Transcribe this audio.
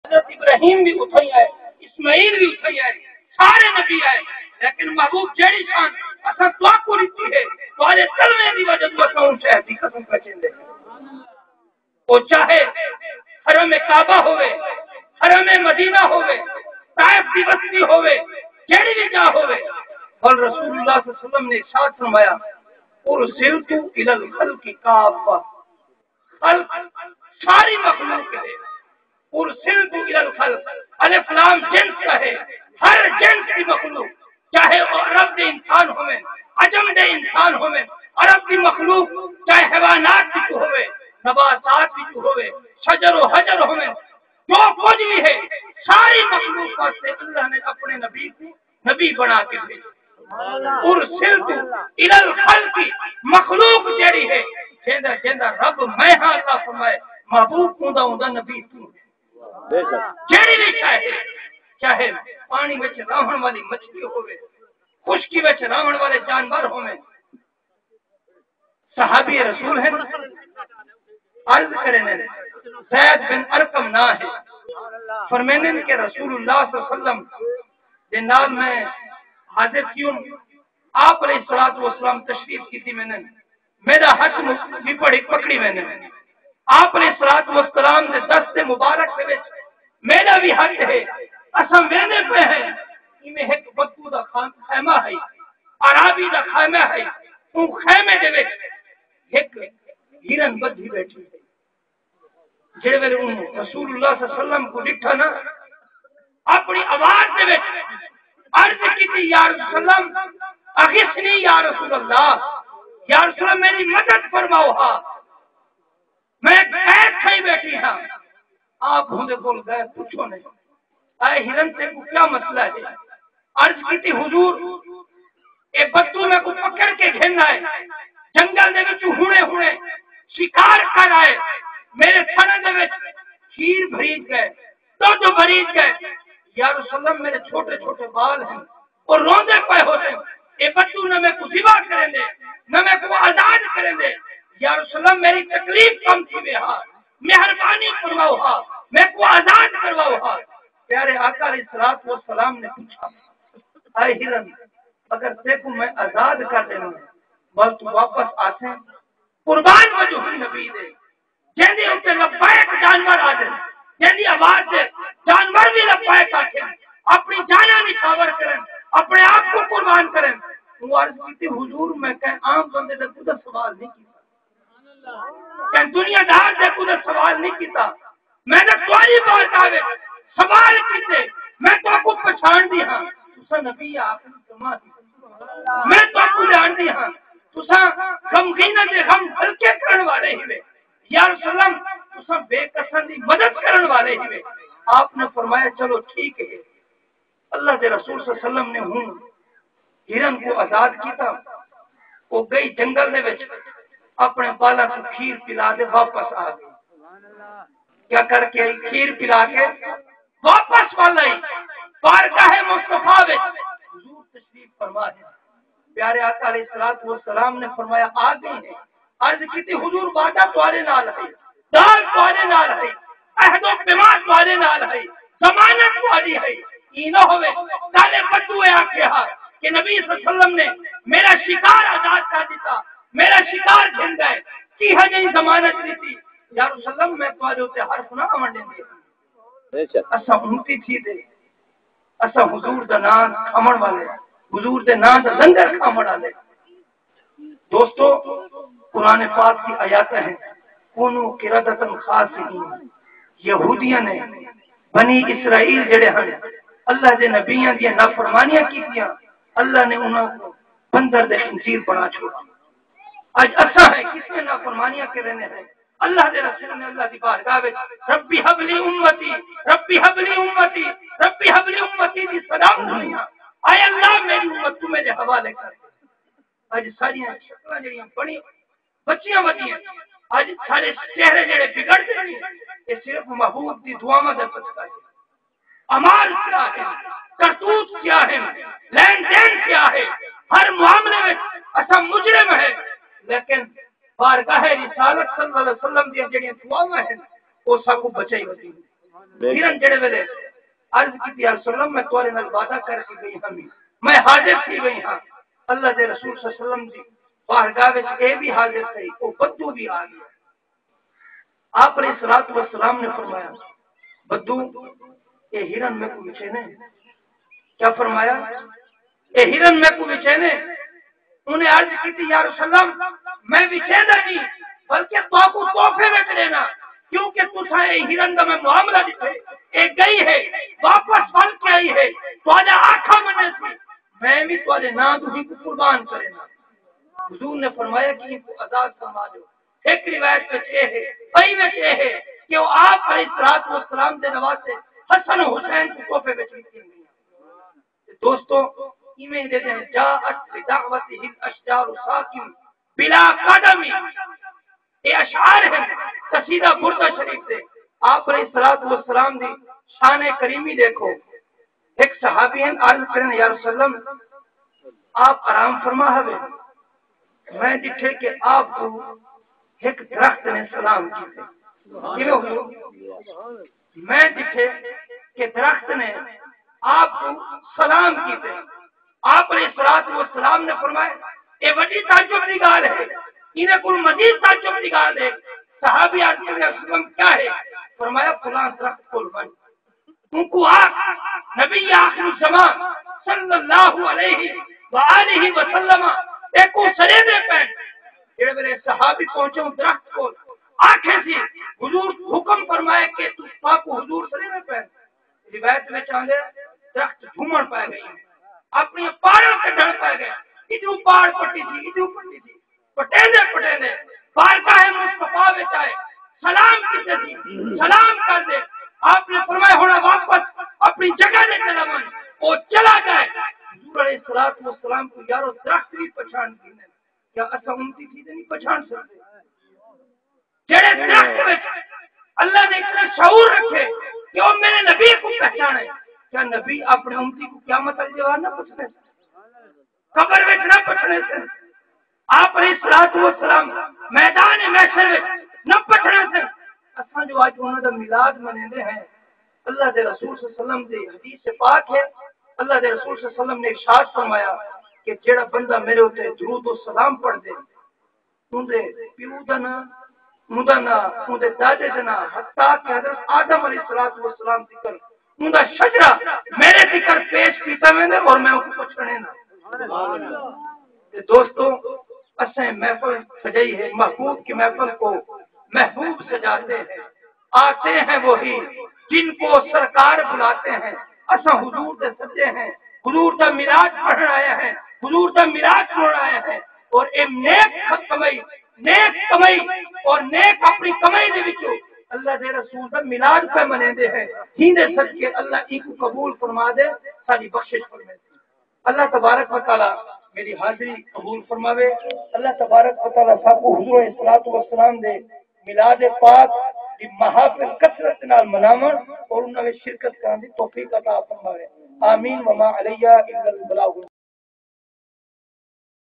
حضرت ابراہیم بھی اتھائی آئے، اسماعیل بھی اتھائی آئے، سارے نبی آئے، لیکن محبوب جیڑی شان اساں دعا کو رہتی ہے تو آلے کلمے دی وجہ تو اساں ان شہر دی قسم پچھیں دے وہ چاہے حرم کعبہ ہوئے، حرم مدینہ ہوئے، طائف دی بستی ہوئے، جیڑی بھی جا ہوئے، اور رسول اللہ صلی اللہ علیہ وسلم نے ارشاد فرمایا ارسلت الی الخلق کافہ، خلق ساری مخلوق ہے، ارسلت الی الخلق، الف لام جنس کا ہے، ہر جنس کی مخلوق، چاہے وہ عرب دے انسان ہوئے، عجم دے انسان ہوئے، عرب دی مخلوق چاہے حیوانات کی ہوئے، نباتات کی ہوئے، شجر و حجر ہوئے، جو کچھ بھی ہے ساری مخلوق سے اللہ نے اپنے نبی کو نبی بنا کے بھیجا۔ ارسلت الی الخلق، مخلوق جیڑی ہے جیندہ جیندہ رب میں ہاں اللہ فرمائے محبوب ہوندا ہوندا نبی تو جیڑی بھی چاہے پانی وچ رہن والی مچھلی ہوئے، خشکی وچ رہن والے جانور ہوئے، صحابی رسول ہیں عرض کرنے زید بن ارقم نہ ہے، فرمینے کہ رسول اللہ صلی اللہ علیہ وسلم دے نال میں حاضر کیوں آپ علیہ الصلوۃ والسلام تشریف کی تھی، میں نے میرا ہاتھ بھی پڑی پکڑی، میں نے آپ علیہ الصلوۃ والسلام دے دست مبارک دے وچ میرا بھی ہاتھ ہے، اساں وینے پہ ہے میں ایک بدبو دا خیمہ ہے، عربی دا خیمہ ہے، او خیمے دے وچ ایک ہرن بدھی بیٹھی ہے، جڑے ویلے رسول اللہ صلی اللہ علیہ وسلم کو ڈٹھا نا اپنی آواز دے وچ عرض کی یا رسول اللہ اغثنی یا رسول اللہ، یا رسول اللہ میری مدد فرماؤ، ہاں میں قید کھائی بیٹھی ہاں، آپ ہوں دے بول گئے پوچھو نہیں اے ہرن سے کو کیا مسئلہ ہے، عرض کی تھی حضور اے بدو میں کو پکڑ کے گھننا ہے، جنگل دے وچ ہونے شکار کر آئے، میرے تھنے دے وچ کھیر بھریج گئے، دودھ بھریج گئے، یا رسول اللہ میرے چھوٹے چھوٹے بال ہیں اور روندے پے ہوتے ہیں، اے بدو نہ میں کو ذبح کریں دے نہ میں کو آزاد کریں دے، یا رسول اللہ میری تکلیف کم تھی بے ہاں، مہربانی فرماؤ ہاں، میں کو آزاد کرواؤ ہاں۔ پیارے آقا علیہ الصلوۃ والسلام نے پوچھا اے ہرن اگر تے کو میں آزاد کر دینا بل تو واپس آتے قربان وجہ نبی دے جیندی اتے لبیک جانور آ جائے، جیندی آواز دے جانور بھی لبیک آتے اپنی جانہ نچھاور کریں، اپنے آپ کو قربان کریں۔ وہ عرض کی تھی حضور میں کہ عام بندے دے خود سوال نہیں کیتا، کہ دنیا دار دے خود سوال نہیں کیتا، میں نے تمہاری بات آوے سوال کیتے، میں تو آپ کو پہچان دی ہاں تسا نبی آخری جمع دی، میں تو آپ کو جان دی ہاں تسا غمگینہ دے غم ہلکے کرن والے ہی، یا رسول اللہ تسا بے قصن دی مدد کرن والے ہی۔ آپ نے فرمایا چلو ٹھیک ہے، اللہ دے رسول صلی اللہ علیہ وسلم نے ہوں ہرن کو آزاد کیتا، وہ گئی جنگل دے وچ اپنے بالا کو کھیر پلا دے واپس آ گئی، کیا کر کے آئی کھیر پلا کے واپس والا ہی بارگاہ مصطفیٰ وچ حضور تشریف فرما ہے۔ پیارے آقا علیہ الصلوۃ والسلام نے فرمایا آ گئی ہے، عرض کی تھی حضور وعدہ تمہارے نال ہے، دال تمہارے نال ہے، عہد و پیمان تمہارے نال ہے، ضمانت تمہاری ہے، یہ نہ ہوئے کالے بدو آکھیا کہ نبی صلی اللہ علیہ وسلم نے میرا شکار آزاد کر دیتا، میرا شکار گھن گئے کی ہے ضمانت دی تھی، یا رسول اللہ میں تمہارے ہوتے حرف نہ منڈے دے اسا امتی تھی دے، اسا حضور دا نام کھمن والے، حضور دے نام دا لنگر کھمن والے۔ دوستو قرآن پاک کی آیاتیں ہیں کونو قردۃ خاسئین، یہودیاں نے بنی اسرائیل جڑے ہیں اللہ دے نبیوں دی نافرمانیاں کیتیاں، اللہ نے انہاں کو بندر دے خنزیر بنا چھوڑا۔ آج اسا ہے کس نے نافرمانیاں کے رہنے ہیں، اللہ دے رسول نے اللہ دی بارگاہ وچ ربی حب لی امتی ربی حب لی امتی ربی حب لی امتی دی صدا سنیا، اے اللہ میری امت تو میرے حوالے کر۔ آج ساری شکلاں جڑیاں بڑی بچیاں ودیاں، آج سارے چہرے جڑے بگڑ گئے، یہ صرف محبوب دی دعاواں دا صدقہ ہے۔ امال کیا ہے، کرتوت کیا ہے، لین دین کیا ہے، ہر معاملے میں اسا مجرم ہے، لیکن بارگاہ رسالت صلی اللہ علیہ وسلم دی جڑی دعاواں ہیں وہ سب کو بچائی ہوتی ہے۔ ہرن جڑے ویلے عرض کی یا رسول اللہ میں تواڈے نال وعدہ کر کے گئی ہاں میں حاضر تھی گئی ہاں اللہ دے رسول صلی اللہ علیہ وسلم دی بارگاہ وچ اے بھی حاضر تھی او بدو بھی آ گیا آپ علیہ الصلوۃ والسلام نے فرمایا بدو اے ہرن میں کو وچے نے کیا فرمایا اے ہرن میں کو وچے نے انہیں عرض کی تھی یا رسول اللہ میں وچے نہیں بلکہ تو کو تحفے میں دینا کیونکہ تسا اے ہرن دا میں معاملہ دیتے اے گئی ہے واپس بن کے آئی ہے تو آجا آنکھا منے سی میں بھی تو آجے نام تو ہی کو قربان کرے نا حضور نے فرمایا کہ ان کو آزاد فرما دو ایک روایت میں یہ ہے صحیح میں یہ ہے کہ وہ آپ علیہ الصلوۃ والسلام دے نواسے حسن و حسین کو تحفے میں دی گئی دوستو ایویں دے دیں جاءت بدعوتہ الاشجار ساکن بلا قدم یہ اشعار ہیں قصیدہ بردہ شریف سے آپ علیہ الصلوۃ والسلام دی شان کریمی دیکھو ایک صحابی ہیں عرض کریں یا رسول اللہ آپ آرام فرما ہوئے میں دیکھے کہ آپ کو ایک درخت نے سلام کیتے میں دیکھے کہ درخت نے آپ کو سلام کیتے آپ علیہ الصلوۃ والسلام نے فرمایا اے وڈی تعجب دی گل ہے انہیں کوئی مزید تعجب دی گل ہے صحابی عرض کریں یا رسول اللہ کیا ہے فرمایا فلاں درخت کول بن ان کو نبی آخر الزمان صلی اللہ علیہ وآلہ وسلم ایک سرے دے پین جڑے میرے صحابی پہنچے ہوں درخت کو آنکھیں سی حضور حکم فرمائے کہ تو پاک حضور سرے دے پین روایت میں چاندے درخت جھومن پائے گئی ہیں اپنی پاڑوں کے ڈھڑ پائے گئے ادھو پاڑ پٹی تھی ادھو پٹی تھی پٹیندے بارگاہ مصطفیٰ میں چاہے سلام کسے تھی سلام کر دے آپ نے فرمایا ہونا واپس اپنی جگہ دے چلا من وہ چلا جائے حضور علیہ الصلوۃ والسلام کو یارو درخت بھی پہچان کی نہیں کیا اسا امتی تھی نہیں پہچان سکتے جڑے درخت وچ اللہ نے اتنا شعور رکھے کہ وہ میرے نبی کو پہچانے کیا نبی اپنے امتی کو قیامت والے جواب نہ پوچھنے قبر وچ نہ پوچھنے سے آپ علیہ الصلوۃ والسلام میدان محشر وچ نہ پوچھنے سے اساں جو آج انہاں دا میلاد منیندے ہیں اللہ دے رسول صلی اللہ علیہ وسلم دی حدیث سے پاک ہے اللہ دے رسول صلی اللہ علیہ وسلم نے ارشاد فرمایا کہ جڑا بندہ میرے اوتے درود و سلام پڑھ دے اوندا پیو دا نا اوندا نا اوندا دادے دا نا حتیٰ کہ حضرت آدم علیہ الصلوۃ والسلام ذکر اوندا شجرہ میرے ذکر پیش کیتا میں نے اور میں اس کو پوچھنے نا سبحان اللہ دوستو اسیں محفل سجائی ہے محبوب کی محفل کو محبوب سجاتے ہیں آتے ہیں وہی جن کو سرکار بلاتے ہیں اساں حضور دے سجے ہیں حضور دا میراج پڑھ رہے ہیں حضور دا میراج پڑھ رہے ہیں اور اے نیک کمائی اور نیک اپنی کمائی دے وچوں اللہ دے رسول دا میلاد پہ منیندے ہیں ہیندے صدقے اللہ ان کو قبول فرما دے ساری بخشش فرمائے اللہ تبارک و تعالی میری حاضری قبول فرماوے اللہ تبارک و تعالی سب کو حضور علیہ الصلوۃ والسلام دے میلاد پاک دی محافل کثرت نال مناون اور انہاں وچ شرکت کرن دی توفیق عطا فرماوے آمین وما علیہ الا البلاغ